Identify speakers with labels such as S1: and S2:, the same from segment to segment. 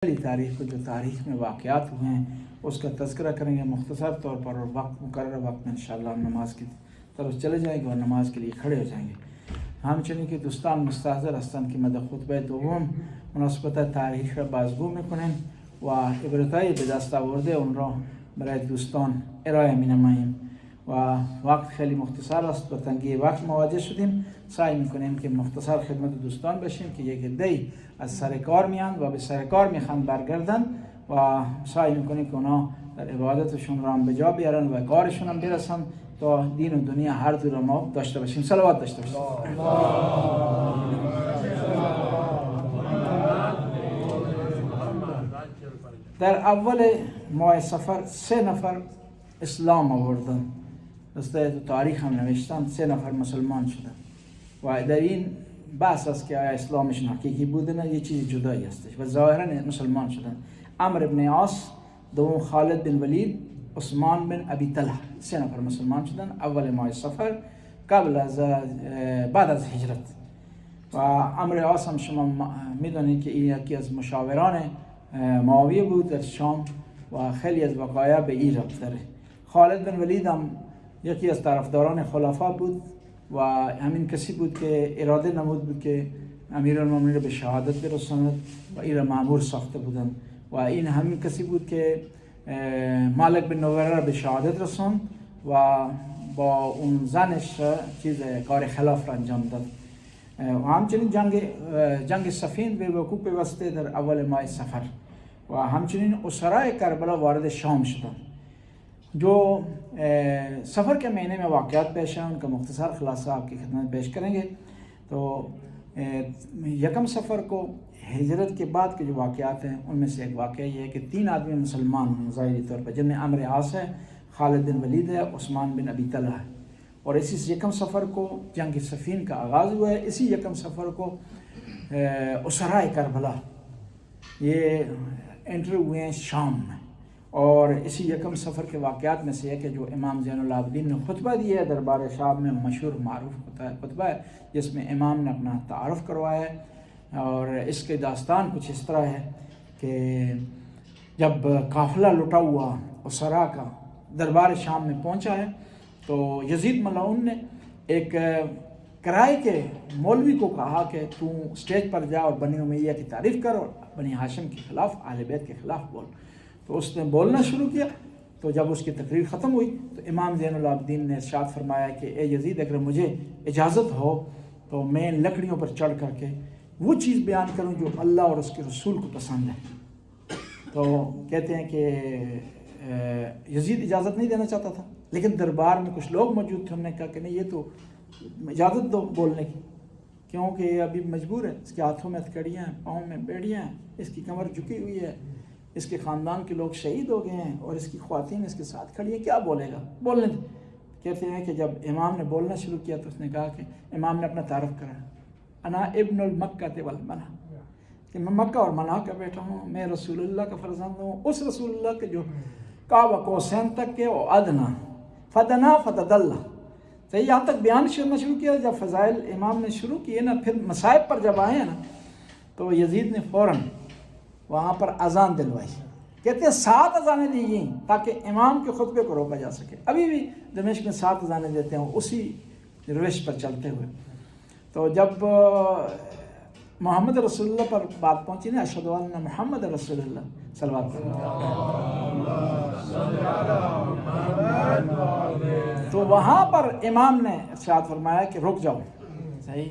S1: تاریخ کو جو تاریخ میں واقعات ہوئے ہیں اس کا تذکرہ کریں گے مختصر طور پر، اور مقررہ وقت میں انشاءاللہ ہم نماز کی طرف چلے جائیں گے اور نماز کے لیے کھڑے ہو جائیں گے. همچنین که دوستان مستحضر هستند که ما در خطبه دوم مناسبت تاریخ را بازگو میکنیم و عبرتایی به دست آورده اون را برای دوستان ارائه مینماییم و وقت خیلی مختصر است، با تنگی وقت مواجه شدیم. سعی میکنیم که مختصر خدمت دوستان بشیم که یک عده‌ای از سر کار میان و به سر کار میخوان برگردن و سعی میکنیم که اونا در عبادتشون را هم به جا بیارن و کارشون هم برسن تا دین و دنیا هر دو را ما داشته باشیم. صلوات داشته باشیم. در اول ماه صفر 3 نفر اسلام آوردن، دسته تاریخ هم نوشتن 3 نفر مسلمان شدن و در این بحث است که آیا اسلامشون حقیقی بوده نه یه چیز جدایی هستش و ظاهرا مسلمان شدن. عمرو بن عاص، دوم خالد بن ولید، عثمان بن ابی طلحه، 3 نفر مسلمان شدن اول ماه صفر بعد از هجرت. و عمرو عاص هم شما میدونید که این یکی از مشاوران معاویه بود در شام و خیلی از وقایع به این ربط داره. خالد بن ولید هم یکی از طرفداران خلفا بود و همین کسی بود که اراده نمود بود که امیرالمومنین را به شهادت برساند و این را مأمور ساخته بودند و این همین کسی بود که مالک بن نویره را به شهادت رساند و با اون زنش کار خلاف را انجام داد. و همچنین جنگ صفین به وقوع پیوسته در اول ماه صفر و همچنین اسرای کربلا وارد شام شدند. جو سفر کے مہینے میں واقعات پیش ہیں ان کا مختصر خلاصہ آپ کی خدمت پیش کریں گے. تو یکم سفر کو ہجرت کے بعد کے جو واقعات ہیں ان میں سے ایک واقعہ یہ ہے کہ 3 آدمی مسلمان ہیں ظاہری طور پر، جن میں عمرو عاص ہے، خالد بن ولید ہے، عثمان بن ابی طلحہ ہے. اور اسی یکم سفر کو جنگ صفین کا آغاز ہوا ہے. اسی یکم سفر کو اسرائے کربلا یہ انٹر ہوئے ہیں شام میں. اور اسی یکم سفر کے واقعات میں سے ہے کہ جو امام زین العابدین نے خطبہ دیا ہے دربار شاہ میں، مشہور معروف ہوتا ہے خطبہ ہے جس میں امام نے اپنا تعارف کروایا ہے. اور اس کے داستان کچھ اس طرح ہے کہ جب قافلہ لٹا ہوا اسرا کا دربار شام میں پہنچا ہے تو یزید ملعون نے ایک کرائے کے مولوی کو کہا کہ تو اسٹیج پر جا اور بنی امیہ کی تعریف کر اور بنی ہاشم کے خلاف، اہل بیت کے خلاف بول. تو اس نے بولنا شروع کیا. تو جب اس کی تقریر ختم ہوئی تو امام زین العابدین نے ارشاد فرمایا کہ اے یزید، اگر مجھے اجازت ہو تو میں لکڑیوں پر چڑھ کر کے وہ چیز بیان کروں جو اللہ اور اس کے رسول کو پسند ہے. تو کہتے ہیں کہ یزید اجازت نہیں دینا چاہتا تھا، لیکن دربار میں کچھ لوگ موجود تھے. انہوں نے کہا کہ نہیں، یہ تو اجازت دو بولنے کی، کیونکہ یہ ابھی مجبور ہے. اس کے ہاتھوں میں ہتھکڑیاں ہیں، پاؤں میں بیڑیاں ہیں، اس کی کمر جھکی ہوئی ہے، اس کے خاندان کے لوگ شہید ہو گئے ہیں اور اس کی خواتین اس کے ساتھ کھڑی ہیں، کیا بولے گا؟ بولنے دیں. کہتے ہیں کہ جب امام نے بولنا شروع کیا تو اس نے کہا کہ امام نے اپنا تعارف کرا، انا ابن المکہ والمنہ، کہ میں مکہ اور منع کا بیٹا ہوں، میں رسول اللہ کا فرزند ہوں، اس رسول اللہ کے جو قاب قوسین تک کے وہ ادنا فدنا فتدلہ. تو یہاں تک بیان شروع کیا. جب فضائل امام نے شروع کیے نا، پھر مصائب پر جب آئے نا تو یزید نے فوراً وہاں پر اذان دلوائی. کہتے ہیں 7 اذانیں دی گئیں تاکہ امام کے خطبے کو روکا جا سکے. ابھی بھی دمشق میں 7 اذانیں دیتے ہیں اسی روش پر چلتے ہوئے. تو جب محمد رسول اللہ پر بات پہنچی نا، اشہد ان محمد رسول اللہ، صلوات تو وہاں پر امام نے ارشاد فرمایا کہ رک جاؤ. صحیح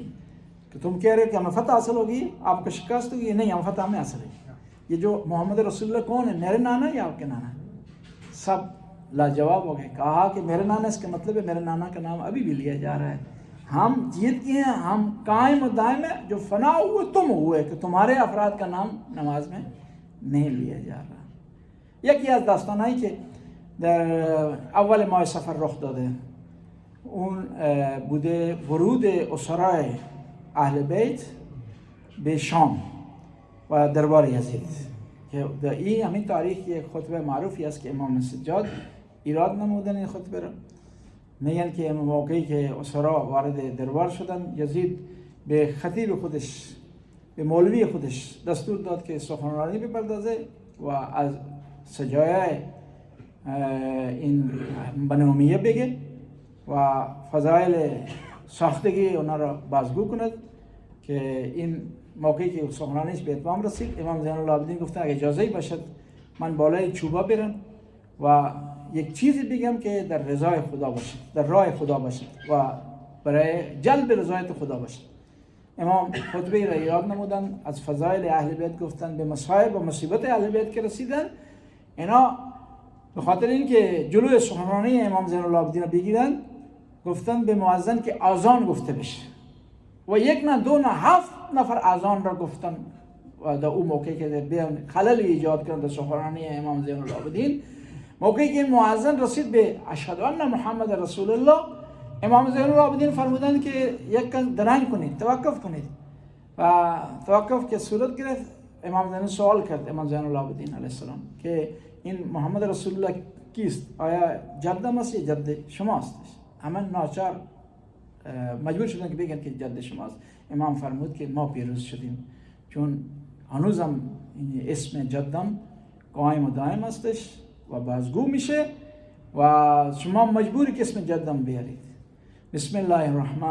S1: کہ تم کہہ رہے ہو کہ ہمیں فتح حاصل ہوگی، آپ کو شکست ہوگی. نہیں، ہم فتح ہمیں حاصل ہوگی. یہ جو محمد رسول اللہ کون ہے؟ میرے نانا یا آپ کے نانا؟ سب لاجواب ہو گئے. کہا کہ میرے نانا، اس کا مطلب ہے میرے نانا کا نام ابھی بھی لیا جا رہا ہے. ہم جیت گئے ہیں، ہم قائم و دائم ہیں. جو فنا ہوئے تم ہوئے کہ تمہارے افراد کا نام نماز میں نہیں لیا جا رہا. یکی از داستانایی که در اول ماه سفر رخ داده اون بوده ورود اسرای اهل بیت به شام و دربار یزید که در این همین تاریخ یک خطبه معروفی است که امام سجاد ایراد نمودن این خطبه را. میگن که موقعی که اسرا وارد دربار شدن، یزید به خطیب خودش به مولوی خودش دستور داد که سخنرانی بپردازه و از سجایای این بنی امیه بگه و فضایل ساختگی اونا را بازگو کند که این موقعی که سخنرانیش به اتمام رسید امام زین العابدین گفتن اگه اجازه باشد من بالای چوبا برم و یک چیزی بگم که در رضای خدا باشد، در راه خدا باشد و برای جلب رضایت خدا باشد. امام خطبه را یاد نمودن، از فضایل اهل بیت گفتن، به مصائب و مصیبت اهل بیت که رسیدن اینا به خاطر اینکه جلوی سخنرانی امام زین العابدین را بگیرن گفتن به مؤذن که اذان گفته بشه و یک نه دو نه 7 نفر اذان را گفتن و در اون موقعی که بیان خلل ایجاد کردن در سخنرانی امام زین العابدین. موقعی که مؤذن رسید به اشهد ان محمد رسول الله، امام زین العابدین فرمودند که یک کم درنگ کنید، توقف کنید و توقف که صورت گرفت. امام زین سوال کرد امام زین العابدین علیه السلام که این محمد رسول الله کیست؟ آیا جدم است یا جد شماست؟ همه ناچار مجبور شدن که بگن که جد شماست. امام فرمود که ما پیروز شدیم، چون هنوزم این اسم جدم قائم و دائم استش و بازگو میشه و شما مجبوری که اسم جدم بیارید. بسم الله الرحمن